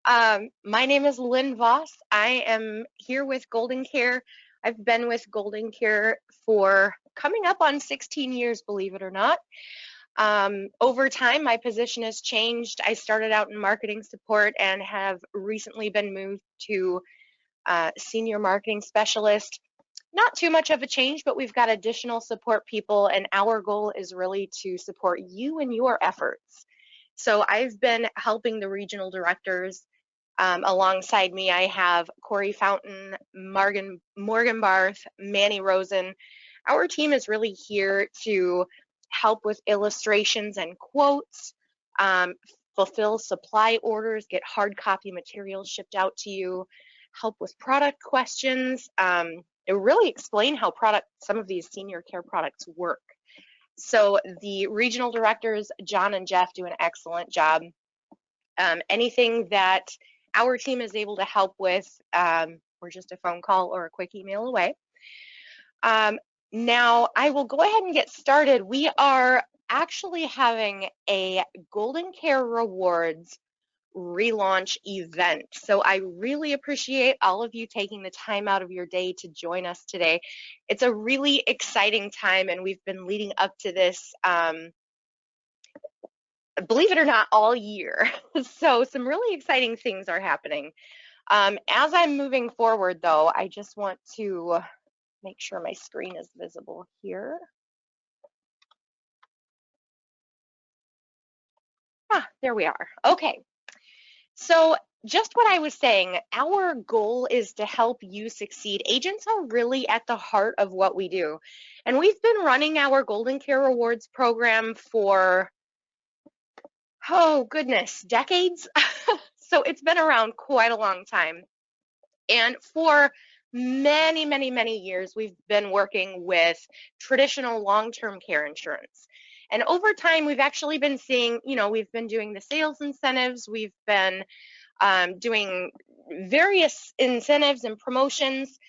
My name is Lynn Voss. I am here with GoldenCare. I've been with GoldenCare for coming up on 16 years, believe it or not. Over time, my position has changed. I started out in marketing support and have recently been moved to senior marketing specialist. Not too much of a change, but we've got additional support people, and our goal is really to support you and your efforts. So I've been helping the regional directors. Alongside me, I have Corey Fountain, Morgan Barth, Manny Rosen. Our team is really here to help with illustrations and quotes, um, fulfill supply orders, get hard copy materials shipped out to you, help with product questions, and really explain how some of these senior care products work. So the regional directors, John and Jeff, do an excellent job. Anything that our team is able to help with, we're just a phone call or a quick email away. Now, I will go ahead and get started. We are actually having a GoldenCare Rewards relaunch event. So I really appreciate all of you taking the time out of your day to join us today. It's a really exciting time, and we've been leading up to this, believe it or not, all year. So some really exciting things are happening. As I'm moving forward, though, I just want to make sure my screen is visible here. There we are. Okay. So just what I was saying, our goal is to help you succeed. Agents are really at the heart of what we do. And we've been running our GoldenCare Rewards program for, oh goodness, decades. So it's been around quite a long time. And for many, many, many years, we've been working with traditional long-term care insurance. And over time, we've actually been seeing, we've been doing the sales incentives, we've been doing various incentives and promotions,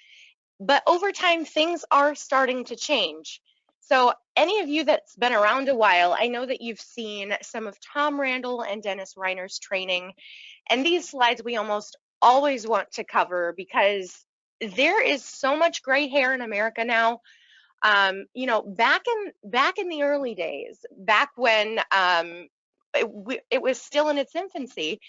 but over time, things are starting to change. So any of you that's been around a while, I know that you've seen some of Tom Randall and Dennis Reiner's training, and these slides we almost always want to cover because there is so much gray hair in America now. Back in the early days, back when it was still in its infancy,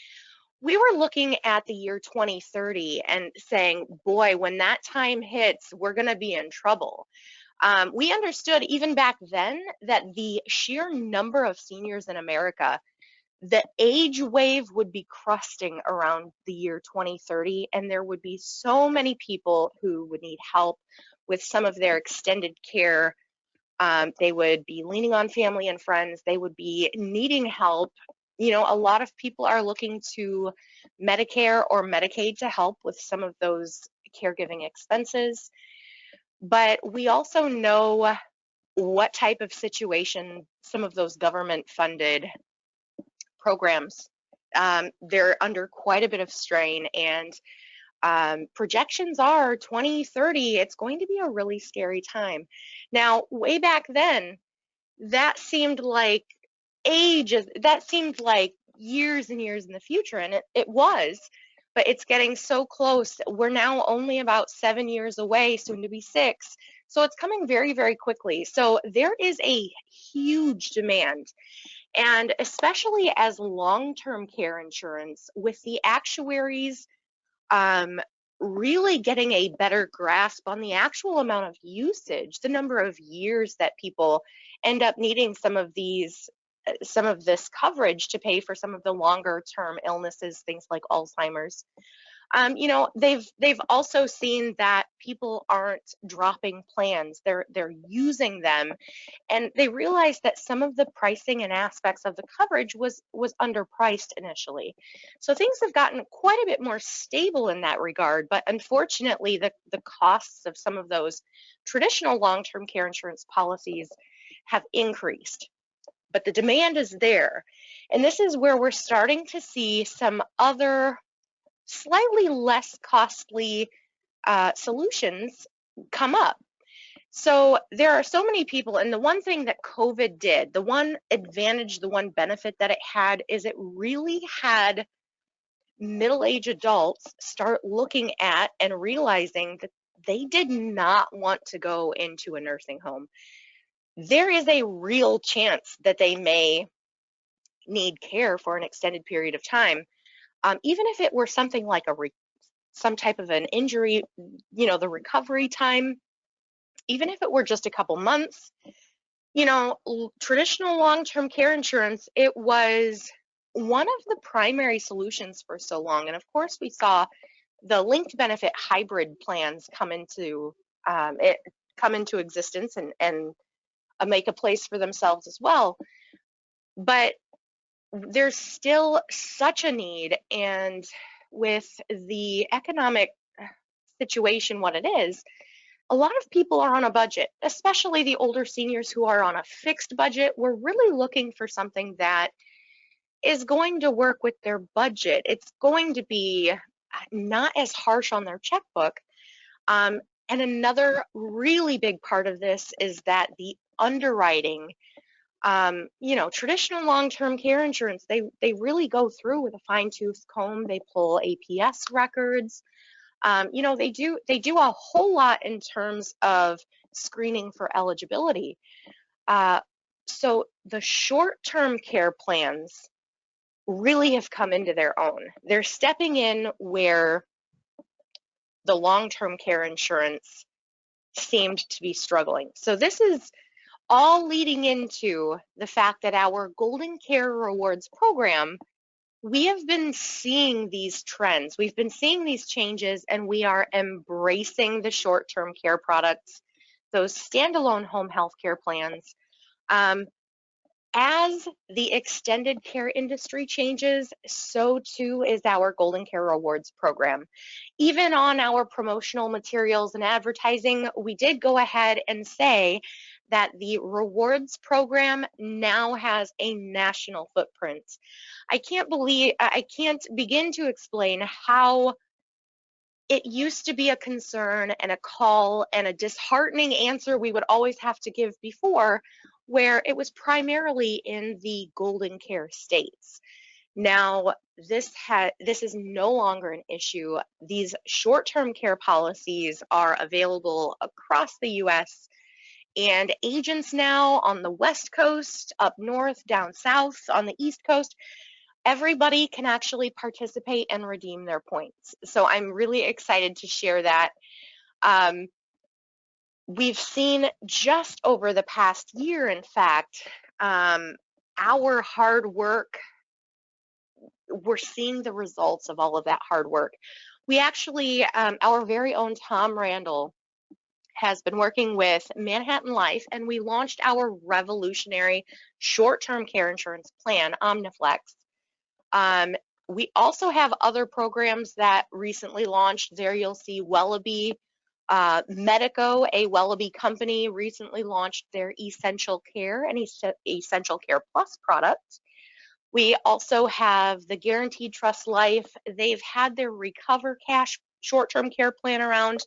we were looking at the year 2030 and saying, boy, when that time hits, we're going to be in trouble. We understood even back then that the sheer number of seniors in America, the age wave would be cresting around the year 2030, and there would be so many people who would need help with some of their extended care. They would be leaning on family and friends. They would be needing help. A lot of people are looking to Medicare or Medicaid to help with some of those caregiving expenses. But we also know what type of situation some of those government-funded programs, they're under quite a bit of strain, and projections are 2030, it's going to be a really scary time. Now, way back then, that seemed like that seemed like years and years in the future, and it was, but it's getting so close. We're now only about 7 years away, soon to be 6. So it's coming very, very quickly. So there is a huge demand. And especially as long-term care insurance, with the actuaries really getting a better grasp on the actual amount of usage, the number of years that people end up needing some of this coverage to pay for some of the longer term illnesses, things like Alzheimer's. They've also seen that people aren't dropping plans, they're using them, and they realized that some of the pricing and aspects of the coverage was underpriced initially. So things have gotten quite a bit more stable in that regard, but unfortunately the costs of some of those traditional long-term care insurance policies have increased. But the demand is there. And this is where we're starting to see some other slightly less costly solutions come up. So there are so many people, and the one thing that COVID did, the one advantage, the one benefit that it had, is it really had middle-aged adults start looking at and realizing that they did not want to go into a nursing home, there is a real chance that they may need care for an extended period of time. Even if it were something like some type of an injury, the recovery time, even if it were just a couple months, traditional long-term care insurance, it was one of the primary solutions for so long. And of course, we saw the linked benefit hybrid plans come into existence and make a place for themselves as well. But there's still such a need, and with the economic situation what it is, a lot of people are on a budget, especially the older seniors who are on a fixed budget. We're really looking for something that is going to work with their budget. It's going to be not as harsh on their checkbook. And another really big part of this is that the underwriting, traditional long-term care insurance, they really go through with a fine-tooth comb. They pull APS records. They do a whole lot in terms of screening for eligibility. So the short-term care plans really have come into their own. They're stepping in where the long-term care insurance seemed to be struggling. So this is all leading into the fact that our GoldenCare Rewards program, we have been seeing these trends. We've been seeing these changes, and we are embracing the short-term care products, those standalone home health care plans. As the extended care industry changes, so too is our GoldenCare Rewards program. Even on our promotional materials and advertising, we did go ahead and say that the rewards program now has a national footprint. I can't begin to explain how it used to be a concern and a call and a disheartening answer we would always have to give before, where it was primarily in the GoldenCare states. Now, this is no longer an issue. These short-term care policies are available across the U.S., and agents now on the West Coast, up north, down south, on the East Coast, everybody can actually participate and redeem their points. So I'm really excited to share that. We've seen just over the past year, in fact, our hard work, we're seeing the results of all of that hard work. We actually, our very own Tom Randall has been working with Manhattan Life, and we launched our revolutionary short-term care insurance plan, OmniFlex. We also have other programs that recently launched. There you'll see Wellaby Medico, a Wellaby company, recently launched their Essential Care and Essential Care Plus product. We also have the Guaranteed Trust Life. They've had their Recover Cash short-term care plan around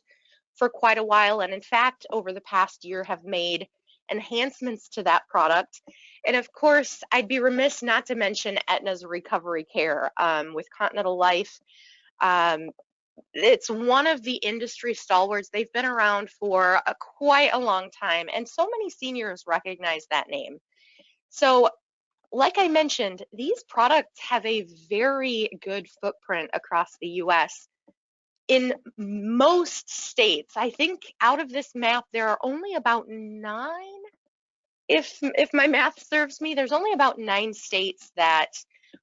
for quite a while, and in fact, over the past year have made enhancements to that product. And of course, I'd be remiss not to mention Aetna's Recovery Care with Continental Life. It's one of the industry stalwarts. They've been around for quite a long time, and so many seniors recognize that name. So, like I mentioned, these products have a very good footprint across the U.S. In most states. I think out of this map, there are only about 9, if my math serves me, there's only about 9 states that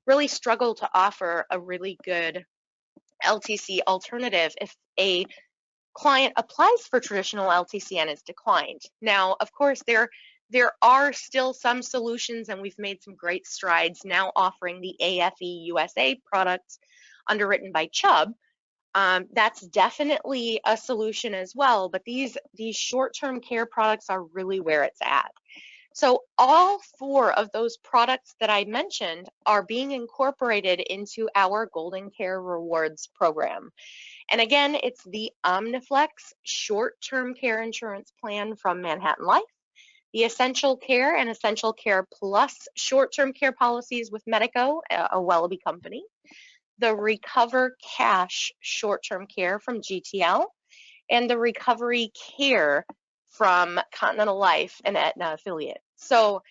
really struggle to offer a really good LTC alternative if a client applies for traditional LTC and is declined. Now, of course, there are still some solutions, and we've made some great strides now offering the AFE USA product underwritten by Chubb. That's definitely a solution as well, but these short-term care products are really where it's at. So all 4 of those products that I mentioned are being incorporated into our GoldenCare Rewards program. And again, it's the OmniFlex short-term care insurance plan from Manhattan Life, the Essential Care and Essential Care Plus short-term care policies with Medico, a Wellaby company, the Recover Cash short-term care from GTL, and the Recovery Care from Continental Life, an Aetna affiliate. So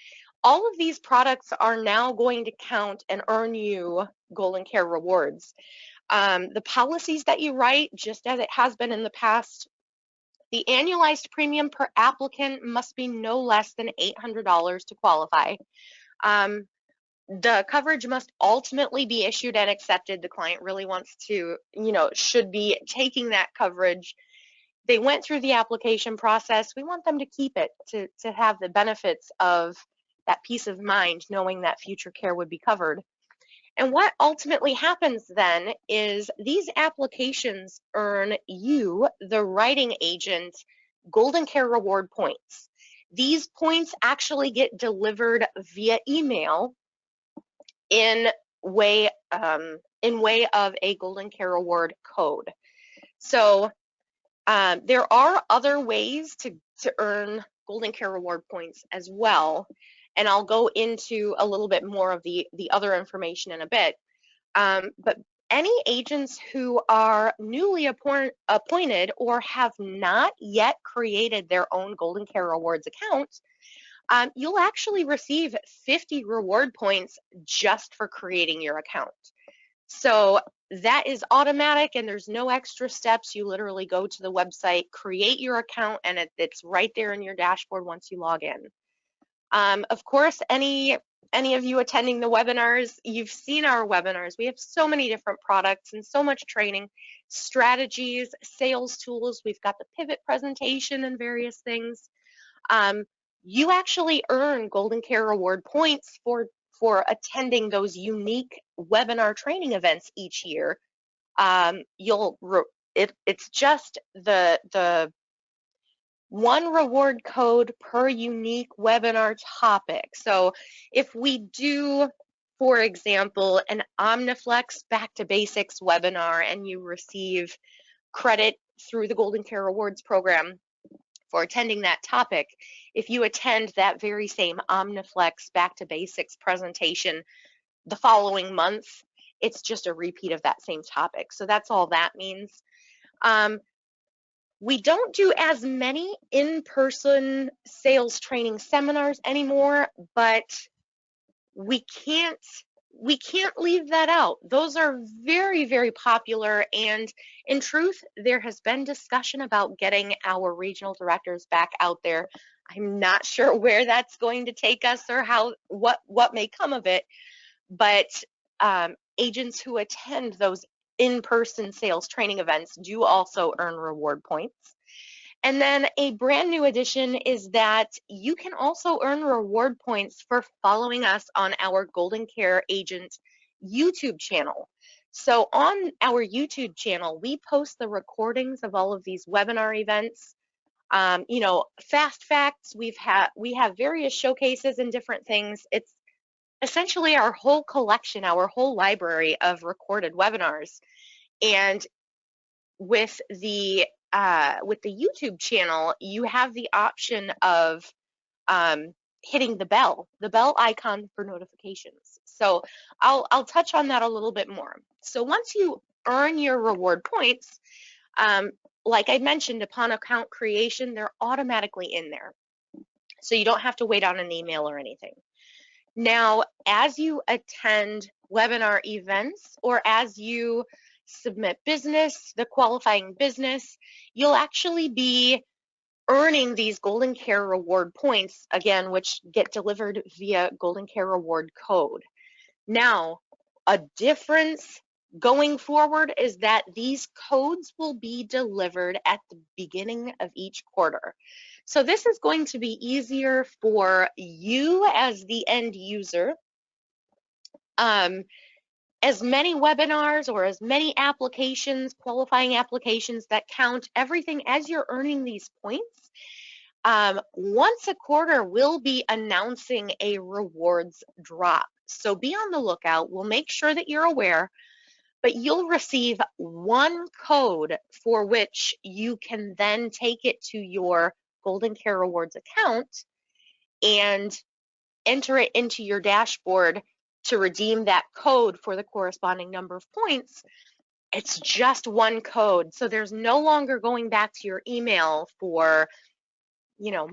all of these products are now going to count and earn you GoldenCare rewards. The policies that you write, just as it has been in the past, the annualized premium per applicant must be no less than $800 to qualify. The coverage must ultimately be issued and accepted. The client really wants to, should be taking that coverage. They went through the application process. We want them to keep it, to have the benefits of that peace of mind, knowing that future care would be covered. And what ultimately happens then is these applications earn you, the writing agent, GoldenCare reward points. These points actually get delivered via email in way of a GoldenCare reward code. So there are other ways to earn GoldenCare reward points as well, and I'll go into a little bit more of the other information in a bit. But any agents who are newly appointed or have not yet created their own GoldenCare rewards account, you'll actually receive 50 reward points just for creating your account. So that is automatic and there's no extra steps. You literally go to the website, create your account, and it's right there in your dashboard once you log in. Of course, any of you attending the webinars, you've seen our webinars. We have so many different products and so much training, strategies, sales tools. We've got the pivot presentation and various things. You actually earn GoldenCare reward points for attending those unique webinar training events each year. It's just the one reward code per unique webinar topic. So if we do, for example, an OmniFlex Back to Basics webinar and you receive credit through the GoldenCare Rewards program for attending that topic, if you attend that very same OmniFlex Back to Basics presentation the following month, it's just a repeat of that same topic. So that's all that means. We don't do as many in-person sales training seminars anymore, but we can't leave that out. Those are very, very popular, and in truth, there has been discussion about getting our regional directors back out there. I'm not sure where that's going to take us or what may come of it, but agents who attend those in-person sales training events do also earn reward points. And then a brand new addition is that you can also earn reward points for following us on our GoldenCare Agent YouTube channel. So on our YouTube channel, we post the recordings of all of these webinar events. Fast facts, we have various showcases and different things. It's essentially our whole collection, our whole library of recorded webinars. And with the YouTube channel, you have the option of hitting the bell icon for notifications. So I'll touch on that a little bit more. So once you earn your reward points, like I mentioned, upon account creation, they're automatically in there. So you don't have to wait on an email or anything. Now, as you attend webinar events or as you submit business, the qualifying business, you'll actually be earning these GoldenCare reward points, again, which get delivered via GoldenCare reward code. Now, a difference going forward is that these codes will be delivered at the beginning of each quarter. So this is going to be easier for you as the end user. As many webinars or as many applications, qualifying applications that count everything as you're earning these points, once a quarter, we'll be announcing a rewards drop. So be on the lookout. We'll make sure that you're aware, but you'll receive one code for which you can then take it to your GoldenCare Rewards account and enter it into your dashboard to redeem that code for the corresponding number of points, it's just one code. So there's no longer going back to your email for,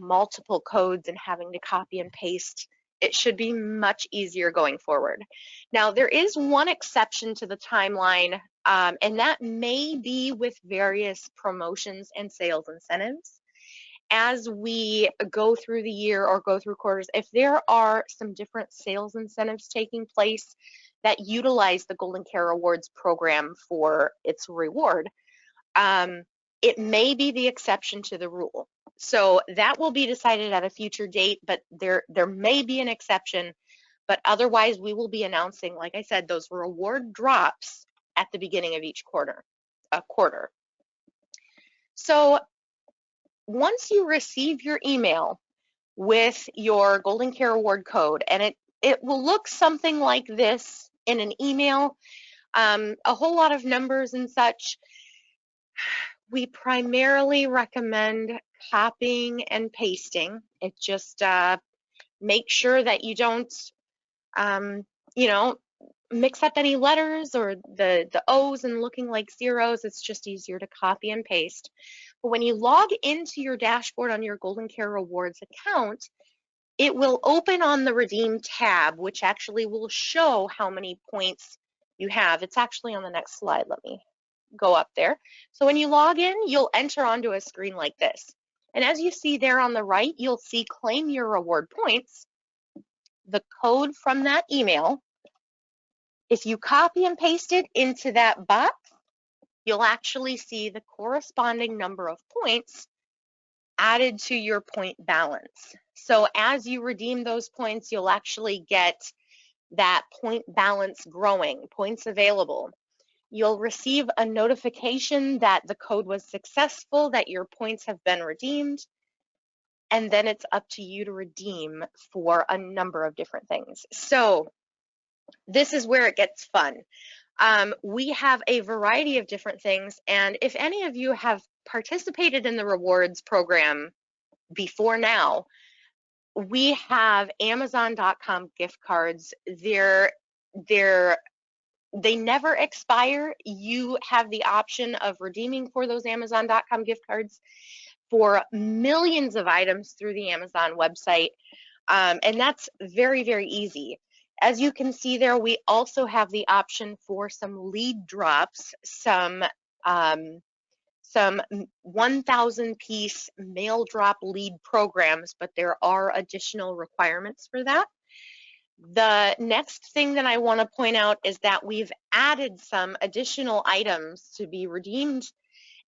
multiple codes and having to copy and paste. It should be much easier going forward. Now, there is one exception to the timeline, and that may be with various promotions and sales incentives. As we go through the year or go through quarters, if there are some different sales incentives taking place that utilize the GoldenCare Awards program for its reward, it may be the exception to the rule. So that will be decided at a future date, but there may be an exception. But otherwise, we will be announcing, like I said, those reward drops at the beginning of each quarter. So once you receive your email with your GoldenCare Award code, and it will look something like this in an email, a whole lot of numbers and such. We primarily recommend copying and pasting. It just make sure that you don't, mix up any letters or the O's and looking like zeros. It's just easier to copy and paste. But when you log into your dashboard on your GoldenCare Rewards account, it will open on the Redeem tab, which actually will show how many points you have. It's actually on the next slide. Let me go up there. So when you log in, you'll enter onto a screen like this. And as you see there on the right, you'll see Claim Your Reward Points, the code from that email. If you copy and paste it into that box, you'll actually see the corresponding number of points added to your point balance. So as you redeem those points, you'll actually get that point balance growing, points available. You'll receive a notification that the code was successful, that your points have been redeemed, and then it's up to you to redeem for a number of different things. So this is where it gets fun. We have a variety of different things, and if any of you have participated in the rewards program before now, we have Amazon.com gift cards. They never expire. You have the option of redeeming for those Amazon.com gift cards for millions of items through the Amazon website, and that's very, very easy. As you can see there, we also have the option for some lead drops, some 1,000-piece mail drop lead programs, but there are additional requirements for that. The next thing that I want to point out is that we've added some additional items to be redeemed,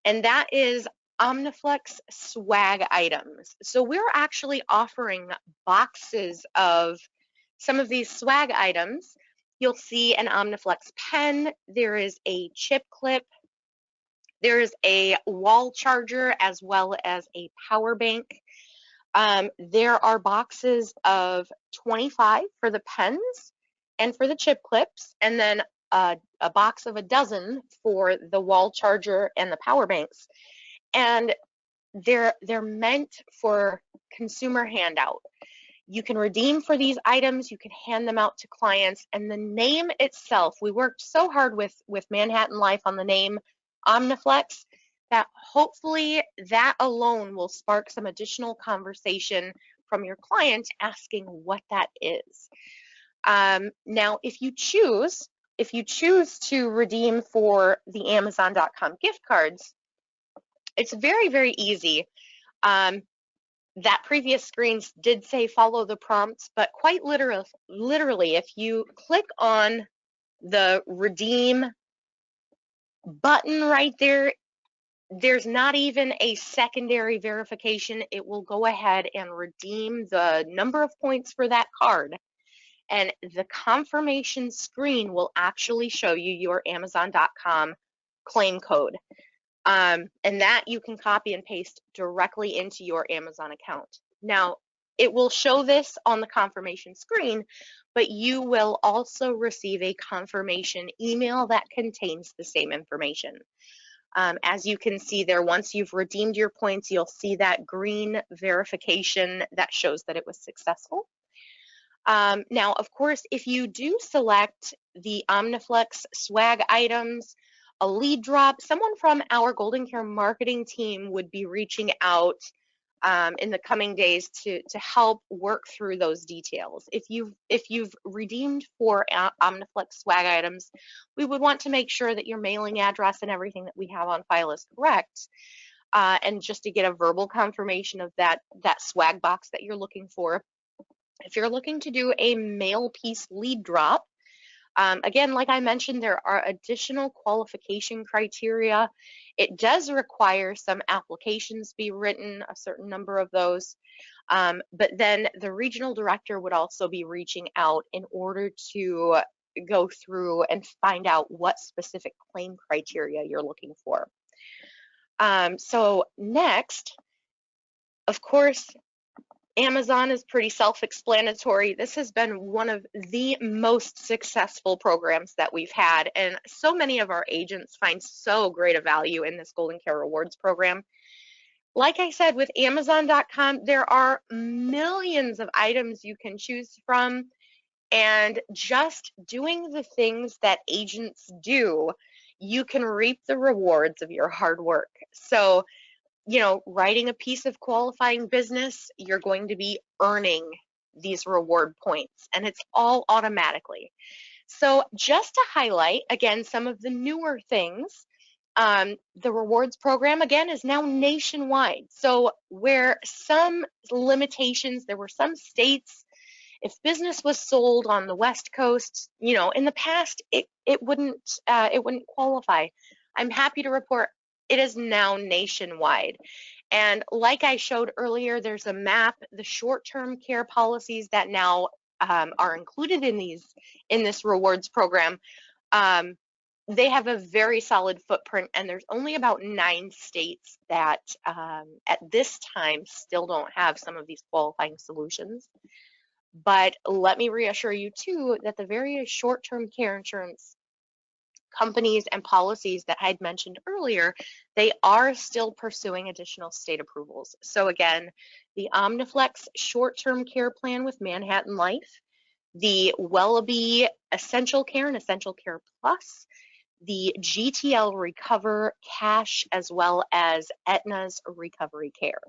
and that is OmniFlex swag items. So we're actually offering boxes of some of these swag items. You'll see an OmniFlex pen, there is a chip clip, there is a wall charger, as well as a power bank. There are boxes of 25 for the pens and for the chip clips, and then a box of a dozen for the wall charger and the power banks. And they're meant for consumer handout. You can redeem for these items, you can hand them out to clients, and the name itself, we worked so hard with Manhattan Life on the name OmniFlex, that hopefully that alone will spark some additional conversation from your client asking what that is. Now, if you choose to redeem for the Amazon.com gift cards, it's very, very easy. That previous screens did say follow the prompts, but quite literally, if you click on the redeem button right there, there's not even a secondary verification. It will go ahead and redeem the number of points for that card, and the confirmation screen will actually show you your Amazon.com claim code. And that you can copy and paste directly into your Amazon account. Now, it will show this on the confirmation screen, but you will also receive a confirmation email that contains the same information. As you can see there, once you've redeemed your points, you'll see that green verification that shows that it was successful. Now, of course, if you do select the OmniFlex swag items, a lead drop, someone from our GoldenCare marketing team would be reaching out in the coming days to help work through those details. If you've redeemed for OmniFlex swag items, we would want to make sure that your mailing address and everything that we have on file is correct. And just to get a verbal confirmation of that swag box that you're looking for. If you're looking to do a mail piece lead drop, again, like I mentioned, there are additional qualification criteria. It does require some applications be written, a certain number of those, but then the regional director would also be reaching out in order to go through and find out what specific claim criteria you're looking for. So next, of course, Amazon is pretty self-explanatory. This has been one of the most successful programs that we've had, and so many of our agents find so great a value in this GoldenCare Rewards program. Like I said, with Amazon.com, there are millions of items you can choose from, and just doing the things that agents do, you can reap the rewards of your hard work. So, writing a piece of qualifying business, you're going to be earning these reward points, and it's all automatically. So just to highlight, again, some of the newer things, the rewards program, again, is now nationwide. So where some limitations, there were some states, if business was sold on the West Coast, in the past, it wouldn't qualify. I'm happy to report it is now nationwide. And like I showed earlier, there's a map, the short-term care policies that now are included in this rewards program. They have a very solid footprint, and there's only about 9 states that at this time still don't have some of these qualifying solutions. But let me reassure you too that the various short-term care insurance companies and policies that I'd mentioned earlier, they are still pursuing additional state approvals. So again, the OmniFlex short-term care plan with Manhattan Life, the Wellaby Essential Care and Essential Care Plus, the GTL Recover Cash, as well as Aetna's Recovery Care.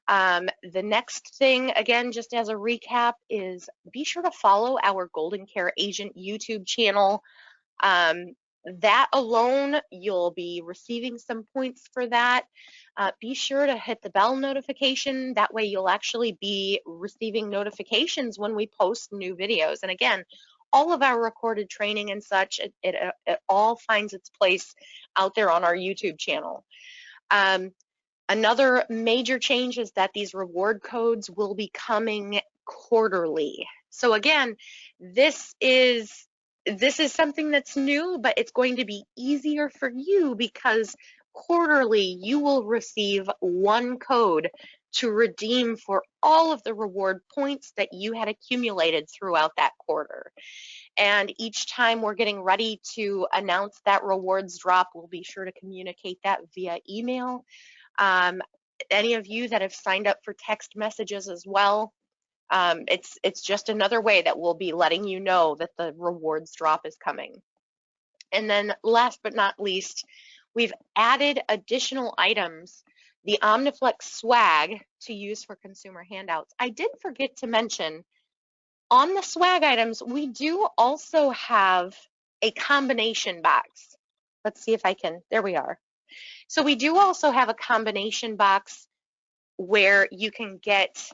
The next thing, again, just as a recap, is be sure to follow our GoldenCare Agent YouTube channel. That alone, you'll be receiving some points for that. Be sure to hit the bell notification. That way you'll actually be receiving notifications when we post new videos. And again, all of our recorded training and such, it all finds its place out there on our YouTube channel. Another major change is that these reward codes will be coming quarterly. So again, this is something that's new, but it's going to be easier for you because quarterly you will receive one code to redeem for all of the reward points that you had accumulated throughout that quarter. And each time we're getting ready to announce that rewards drop, we'll be sure to communicate that via email. Any of you that have signed up for text messages as well, it's just another way that we'll be letting you know that the rewards drop is coming. And then last but not least, we've added additional items, the OmniFlex swag to use for consumer handouts. I did forget to mention, on the swag items, we do also have a combination box. Let's see if I can, there we are. So we do also have a combination box where you can get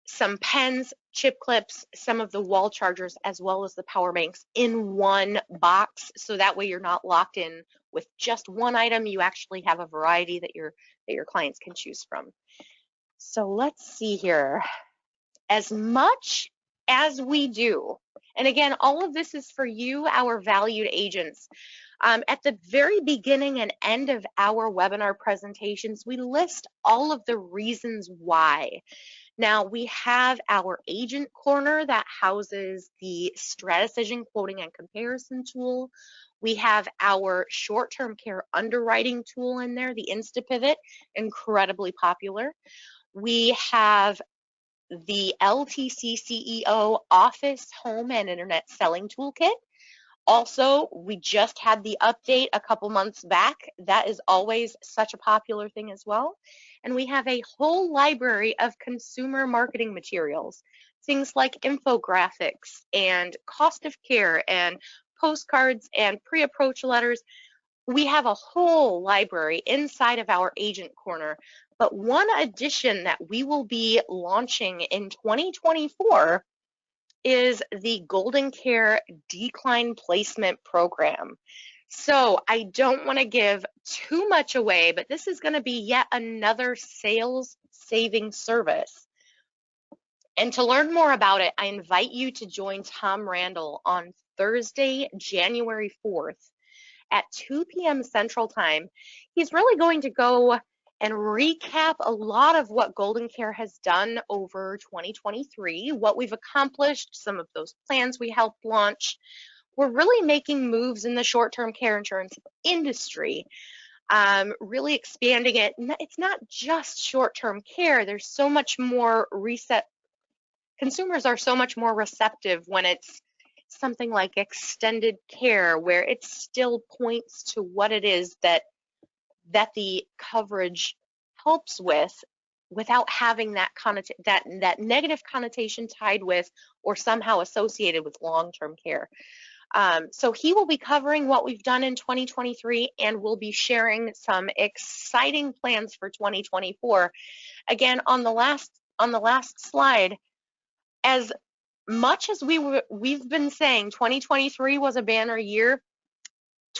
some pens, chip clips, some of the wall chargers, as well as the power banks in one box. So that way you're not locked in with just one item. You actually have a variety that your clients can choose from. So let's see here. As much as we do, and again, all of this is for you, our valued agents. At the very beginning and end of our webinar presentations, we list all of the reasons why. Now, we have our agent corner that houses the StrataDecision quoting and comparison tool. We have our short-term care underwriting tool in there, the InstaPivot, incredibly popular. We have the LTC CEO Office Home and Internet Selling Toolkit. Also, we just had the update a couple months back. That is always such a popular thing as well. And we have a whole library of consumer marketing materials, things like infographics and cost of care and postcards and pre-approach letters. We have a whole library inside of our agent corner. But one addition that we will be launching in 2024 is the GoldenCare Decline Placement Program. So I don't want to give too much away, but this is going to be yet another sales saving service. And to learn more about it, I invite you to join Tom Randall on Thursday, January 4th at 2 p.m. Central Time. He's really going to go and recap a lot of what GoldenCare has done over 2023, what we've accomplished, some of those plans we helped launch. We're really making moves in the short-term care insurance industry, really expanding it. It's not just short-term care. There's so much more consumers are so much more receptive when it's something like extended care, where it still points to what it is that the coverage helps with, without having that negative connotation tied with or somehow associated with long-term care. So he will be covering what we've done in 2023, and we'll be sharing some exciting plans for 2024. Again, on the last slide, as much as we've been saying 2023 was a banner year,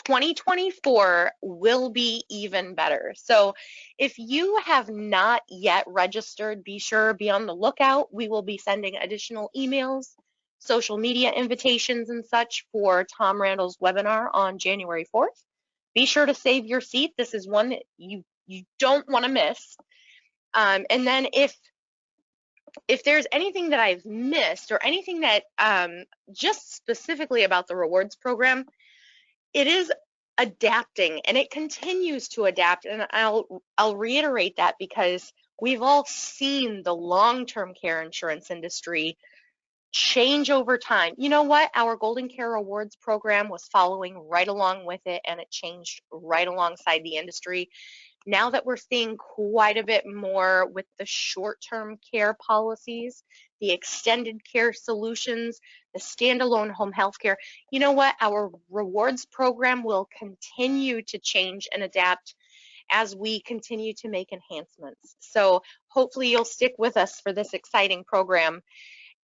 2024 will be even better. So if you have not yet registered, be sure, be on the lookout. We will be sending additional emails, social media invitations and such for Tom Randall's webinar on January 4th. Be sure to save your seat. This is one that you don't want to miss. And then if there's anything that I've missed or anything that just specifically about the rewards program, it is adapting and it continues to adapt. And I'll reiterate that because we've all seen the long-term care insurance industry change over time. You know what? Our GoldenCare Rewards program was following right along with it, and it changed right alongside the industry. Now that we're seeing quite a bit more with the short-term care policies, the extended care solutions, the standalone home health care, you know what? Our rewards program will continue to change and adapt as we continue to make enhancements. So hopefully you'll stick with us for this exciting program.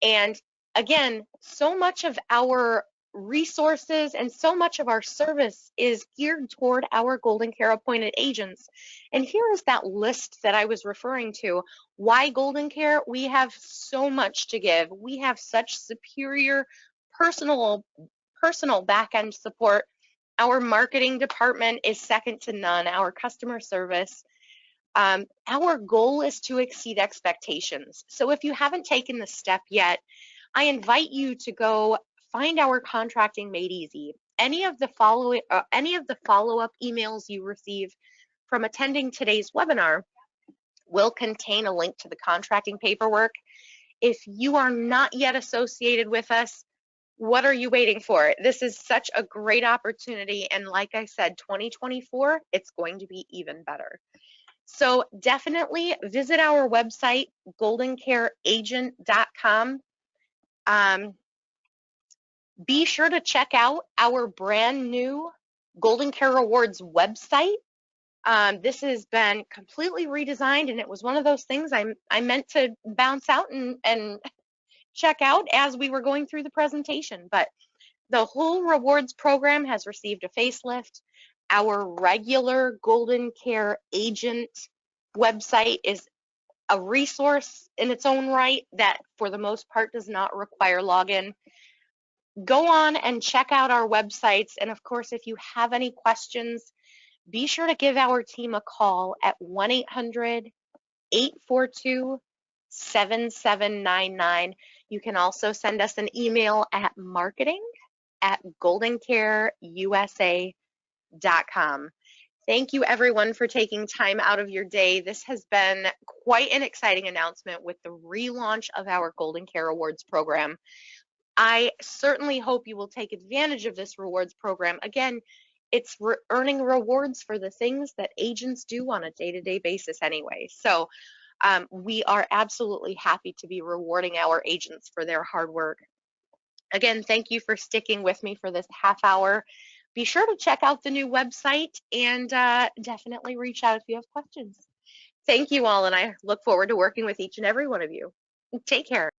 And again, so much of our resources and so much of our service is geared toward our GoldenCare appointed agents. And here is that list that I was referring to. Why GoldenCare? We have so much to give. We have such superior personal back-end support. Our marketing department is second to none. Our customer service. Our goal is to exceed expectations. So if you haven't taken the step yet, I invite you to go find our Contracting Made Easy. Any of the follow-up emails you receive from attending today's webinar will contain a link to the contracting paperwork. If you are not yet associated with us, what are you waiting for? This is such a great opportunity, and like I said, 2024, it's going to be even better. So definitely visit our website, goldencareagent.com. Be sure to check out our brand new GoldenCare Rewards website. This has been completely redesigned, and it was one of those things I meant to bounce out and check out as we were going through the presentation. But the whole rewards program has received a facelift. Our regular GoldenCare agent website is a resource in its own right that for the most part does not require login. Go on and check out our websites. And of course, if you have any questions, be sure to give our team a call at 1-800-842-7799. You can also send us an email at marketing@goldencareusa.com. Thank you, everyone, for taking time out of your day. This has been quite an exciting announcement with the relaunch of our GoldenCare Awards program. I certainly hope you will take advantage of this rewards program. Again, it's earning rewards for the things that agents do on a day-to-day basis anyway. So we are absolutely happy to be rewarding our agents for their hard work. Again, thank you for sticking with me for this half hour. Be sure to check out the new website and definitely reach out if you have questions. Thank you all, and I look forward to working with each and every one of you. Take care.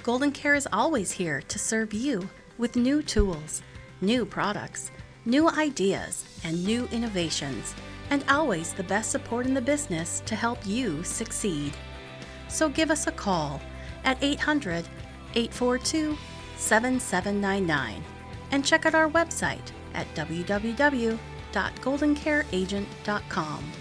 GoldenCare is always here to serve you with new tools, new products, new ideas, and new innovations, and always the best support in the business to help you succeed. So give us a call at 800-842-7799 and check out our website at www.goldencareagent.com.